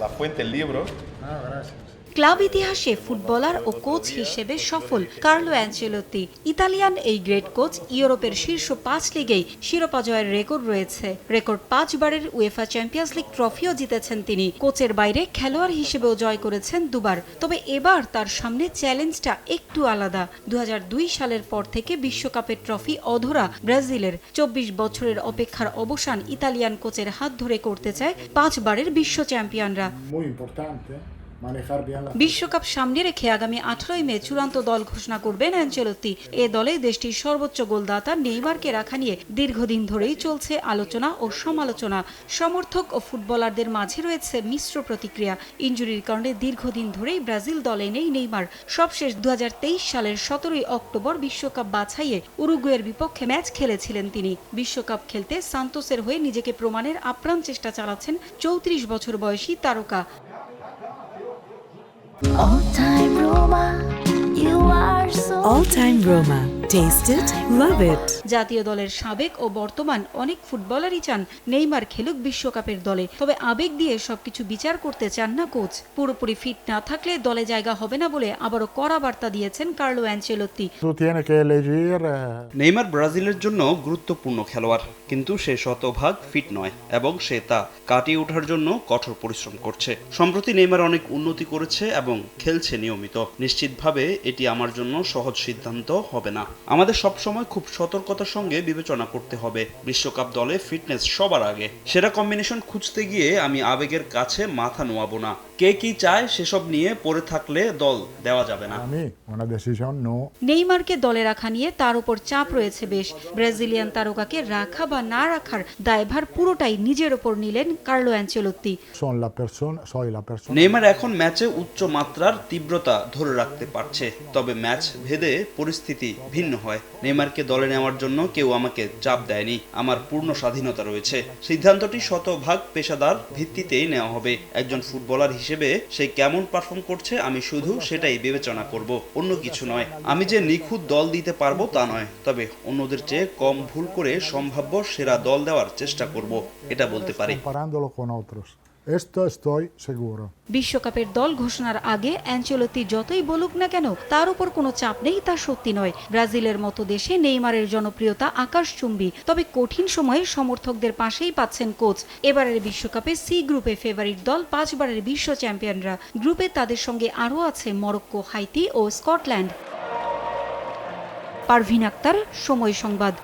La Fuente el libro. Club ইতিহাসে footballer ও coach হিসেবে সফল কার্লো অ্যানচেলোত্তি। ইতালিয়ান এই গ্রেট কোচ ইউরোপের শীর্ষ 5 লিগেই শিরোপা জয়ের রেকর্ড রয়েছে। রেকর্ড 5 বারের উয়েফা চ্যাম্পিয়ন্স লিগ ট্রফিও জিতেছেন তিনি। কোচের বাইরে খেলোয়াড় হিসেবেও জয় করেছেন দুবার। তবে এবার তার সামনে চ্যালেঞ্জটা একটু আলাদা। 2002 সালের পর থেকে বিশ্বকাপের ট্রফি অধরা ব্রাজিলের। 24 বছরের অপেক্ষার অবসান ইতালিয়ান কোচের হাত ধরে করতে চায় 5 বারের বিশ্ব চ্যাম্পিয়নরা। বিশ্বকাপ সামনে রেখে আগামী 18 মে চূড়ান্ত দল ঘোষণা করবেন অ্যানচেলোত্তি। এ দলে দেশটির সর্বোচ্চ গোলদাতা নেইমারকে রাখা নিয়ে দীর্ঘদিন ধরেই চলছে আলোচনা ও সমালোচনা। সমর্থক ও ফুটবলারদের মাঝে রয়েছে মিশ্র প্রতিক্রিয়া। ইনজুরির কারণে দীর্ঘদিন ধরেই ব্রাজিল দলে নেই নেইমার। সবশেষ 2023 সালের 17 অক্টোবর বিশ্বকাপ বাছাইয়ে উরুগুয়ের বিপক্ষে ম্যাচ খেলেছিলেন তিনি। বিশ্বকাপ খেলতে সান্তোসের হয়ে নিজেকে প্রমাণের আপ্রাণ চেষ্টা চালাচ্ছেন 34 বছর বয়সী তারকা। All Time Roma. Taste it, love it. জাতীয় দলের সাবেক ও বর্তমান অনেক ফুটবলারই চান নেইমার খেলুক বিশ্বকাপের দলে। তবে আবেগ দিয়ে সবকিছু বিচার করতে চান না কোচ। পুরোপুরি ফিট না থাকলে দলে জায়গা হবে না বলে আবারও কড়া বার্তা দিয়েছেন কার্লো অ্যানচেলোত্তি। নেইমার ব্রাজিলের জন্য গুরুত্বপূর্ণ খেলোয়াড়, কিন্তু সে শতভাগ ফিট নয় এবং সে তা কাটিয়ে ওঠার জন্য কঠোর পরিশ্রম করছে। সম্প্রতি নেইমার অনেক উন্নতি করেছে এবং খেলছে নিয়মিত। নিশ্চিতভাবে এটি আমার জন্য সহজ সিদ্ধান্ত হবে না। আমাদের সবসময় খুব সতর্কতার সঙ্গে বিবেচনা করতে হবে। বিশ্বকাপ দলে ফিটনেস সবার আগে। সেরা কম্বিনেশন খুঁজতে গিয়ে আমি আবেগের কাছে মাথা নোয়াবো না। কে কি চায় সেসব নিয়ে পড়ে থাকলে দল দেওয়া যাবে না। নেইমারকে দলে রাখা নিয়ে তার উপর চাপ রয়েছে বেশ। ব্রাজিলিয়ান তারকাকে রাখা বা না রাখার দায়ভার পুরোটাই নিজের ওপর নিলেন কার্লো অ্যানচেলোত্তি। নেইমার এখন ম্যাচে উচ্চ মাত্রার তীব্রতা ধরে রাখতে পারছে, তবে ম্যাচ ভেদে পরিস্থিতি ভিন্ন হয়। নেইমারকে দলে নেওয়ার জন্য কেউ আমাকে চাপ দেয়নি। আমার পূর্ণ স্বাধীনতা রয়েছে। সিদ্ধান্তটি শতভাগ পেশাদার ভিত্তিতেই নেওয়া হবে। একজন ফুটবলার হিসেবে সে কেমন পারফর্ম করছে আমি শুধু সেটাই বিবেচনা করব, অন্য কিছু নয়। আমি যে নিখুঁত দল দিতে পারবো তা নয়, তবে অন্যদের চেয়ে কম ভুল করে সম্ভাব্য সেরা দল দেওয়ার চেষ্টা করব, এটা বলতে পারি। বিশ্বকাপের দল ঘোষণার আগে অ্যানচেলোত্তি যতই বলুক না কেন তার উপর কোনো চাপ নেই তা সত্যি নয়। ব্রাজিলের মতো দেশে নেইমারের জনপ্রিয়তা আকাশচুম্বী। তবে কঠিন সময়ে সমর্থকদের পাশেই পাচ্ছেন কোচ। এবারের বিশ্বকাপে সি গ্রুপে ফেভারিট দল 5 বারের বিশ্ব চ্যাম্পিয়নরা। গ্রুপে তাদের সঙ্গে আরও আছে মরক্কো, হাইতি ও স্কটল্যান্ড। পারভিন আক্তার, সময় সংবাদ।